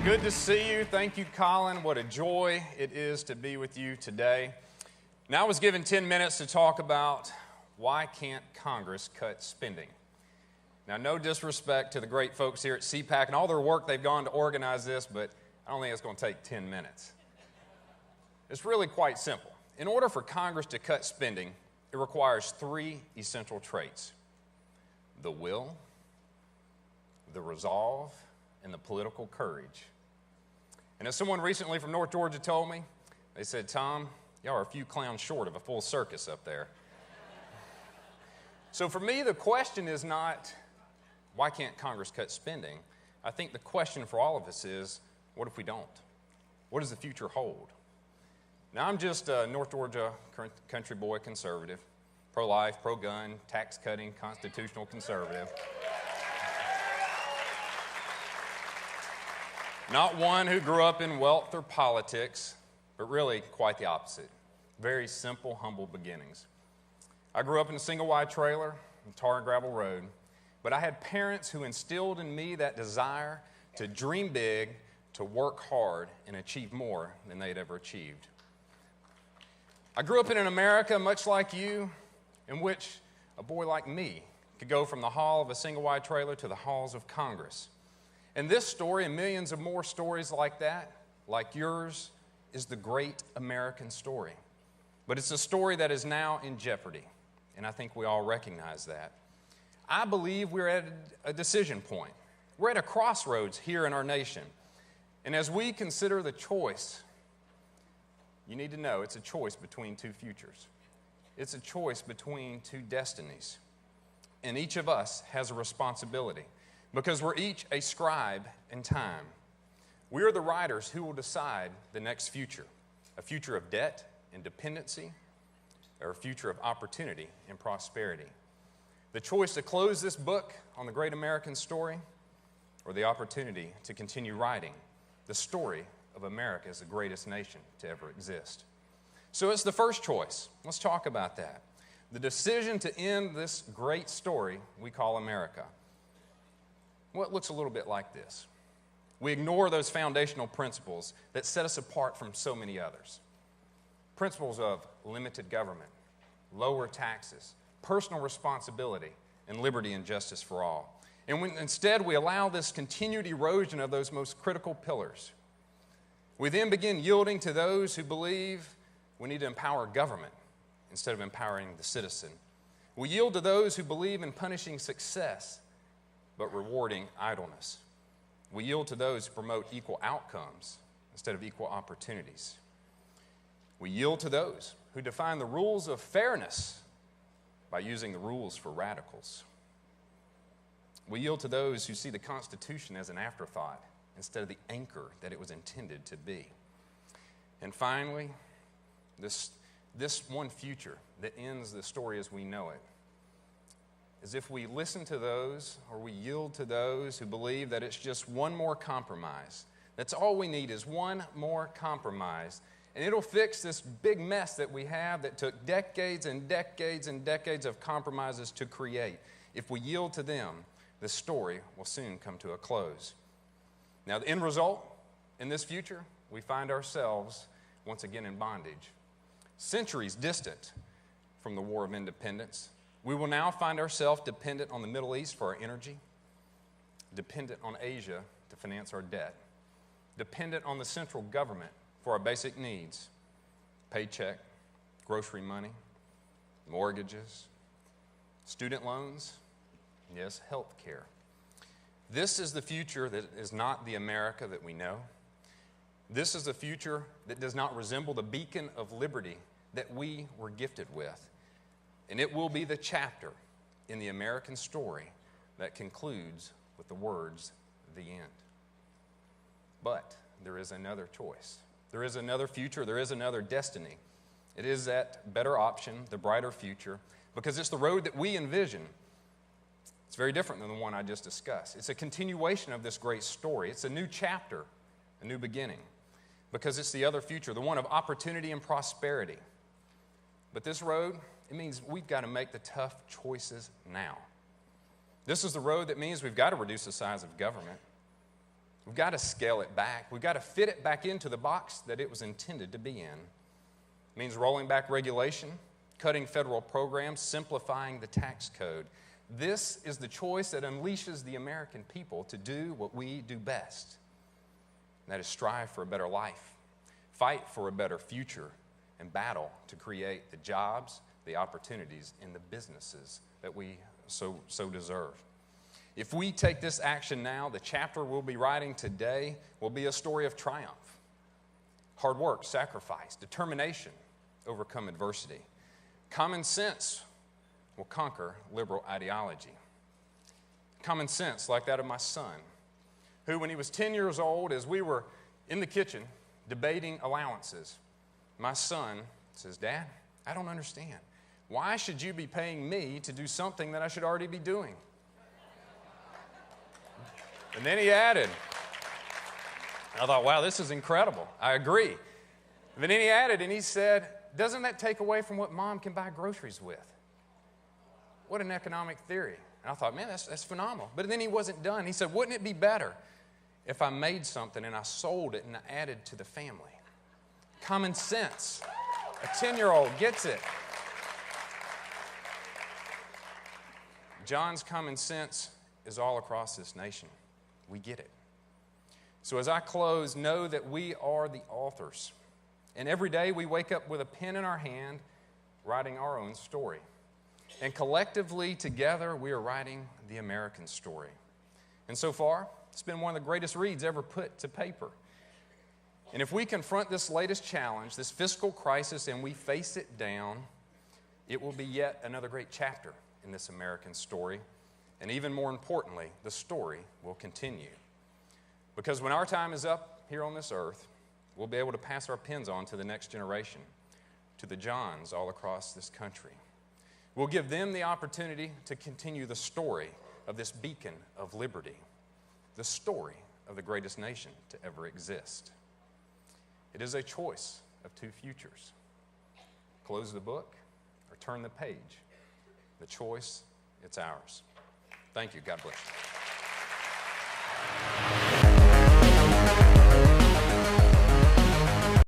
Good to see you. Thank you, Colin. What a joy it is to be with you today. Now I was given 10 minutes to talk about why can't Congress cut spending. Now, no disrespect to the great folks here at CPAC and all their work they've gone to organize this, but I don't think it's going to take 10 minutes. It's really quite simple. In order for Congress to cut spending, it requires three essential traits: the will, the resolve, and the political courage. And as someone recently from North Georgia told me, they said, "Tom, y'all are a few clowns short of a full circus up there." So for me, the question is not, why can't Congress cut spending? I think the question for all of us is, what if we don't? What does the future hold? Now, I'm just a North Georgia country boy conservative, pro-life, pro-gun, tax-cutting, constitutional conservative. Not one who grew up in wealth or politics, but really quite the opposite. Very simple, humble beginnings. I grew up in a single-wide trailer on tar and gravel road, but I had parents who instilled in me that desire to dream big, to work hard, and achieve more than they'd ever achieved. I grew up in an America, much like you, in which a boy like me could go from the hall of a single-wide trailer to the halls of Congress. And this story, and millions of more stories like that, like yours, is the great American story. But it's a story that is now in jeopardy, and I think we all recognize that. I believe we're at a decision point. We're at a crossroads here in our nation. And as we consider the choice, you need to know it's a choice between two futures. It's a choice between two destinies. And each of us has a responsibility, because we're each a scribe in time. We are the writers who will decide the next future, a future of debt and dependency, or a future of opportunity and prosperity. The choice to close this book on the great American story, or the opportunity to continue writing the story of America as the greatest nation to ever exist. So it's the first choice. Let's talk about that. The decision to end this great story we call America. Well, it looks a little bit like this. We ignore those foundational principles that set us apart from so many others. Principles of limited government, lower taxes, personal responsibility, and liberty and justice for all. And when instead we allow this continued erosion of those most critical pillars, we then begin yielding to those who believe we need to empower government instead of empowering the citizen. We yield to those who believe in punishing success but rewarding idleness. We yield to those who promote equal outcomes instead of equal opportunities. We yield to those who define the rules of fairness by using the rules for radicals. We yield to those who see the Constitution as an afterthought instead of the anchor that it was intended to be. And finally, this one future that ends the story as we know it is if we listen to those, or we yield to those who believe that it's just one more compromise. That's all we need, is one more compromise. And it'll fix this big mess that we have that took decades and decades and decades of compromises to create. If we yield to them, the story will soon come to a close. Now, the end result in this future, we find ourselves once again in bondage. Centuries distant from the War of Independence, we will now find ourselves dependent on the Middle East for our energy, dependent on Asia to finance our debt, dependent on the central government for our basic needs: paycheck, grocery money, mortgages, student loans, yes, health care. This is the future that is not the America that we know. This is the future that does not resemble the beacon of liberty that we were gifted with. And it will be the chapter in the American story that concludes with the words, "the end." But there is another choice. There is another future. There is another destiny. It is that better option, the brighter future, because it's the road that we envision. It's very different than the one I just discussed. It's a continuation of this great story. It's a new chapter, a new beginning, because it's the other future, the one of opportunity and prosperity. But this road, it means we've got to make the tough choices now. This is the road that means we've got to reduce the size of government. We've got to scale it back. We've got to fit it back into the box that it was intended to be in. It means rolling back regulation, cutting federal programs, simplifying the tax code. This is the choice that unleashes the American people to do what we do best. And that is strive for a better life, fight for a better future, and battle to create the jobs, the opportunities, and the businesses that we so deserve. If we take this action now, the chapter we'll be writing today will be a story of triumph. Hard work, sacrifice, determination, overcome adversity. Common sense will conquer liberal ideology. Common sense like that of my son, who when he was 10 years old, as we were in the kitchen debating allowances, my son says, "Dad, I don't understand. Why should you be paying me to do something that I should already be doing?" And then he added, I thought, wow, this is incredible. I agree. And then he added and he said, "Doesn't that take away from what mom can buy groceries with?" What an economic theory. And I thought, man, that's phenomenal. But then he wasn't done. He said, "Wouldn't it be better if I made something and I sold it and I added to the family?" Common sense. A 10-year-old gets it. John's common sense is all across this nation. We get it. So as I close, know that we are the authors. And every day we wake up with a pen in our hand, writing our own story. And collectively, together, we are writing the American story. And so far, it's been one of the greatest reads ever put to paper. And if we confront this latest challenge, this fiscal crisis, and we face it down, it will be yet another great chapter in this American story. And even more importantly, the story will continue. Because when our time is up here on this earth, we'll be able to pass our pens on to the next generation, to the Johns all across this country. We'll give them the opportunity to continue the story of this beacon of liberty, the story of the greatest nation to ever exist. It is a choice of two futures. Close the book or turn the page. The choice, it's ours. Thank you. God bless you.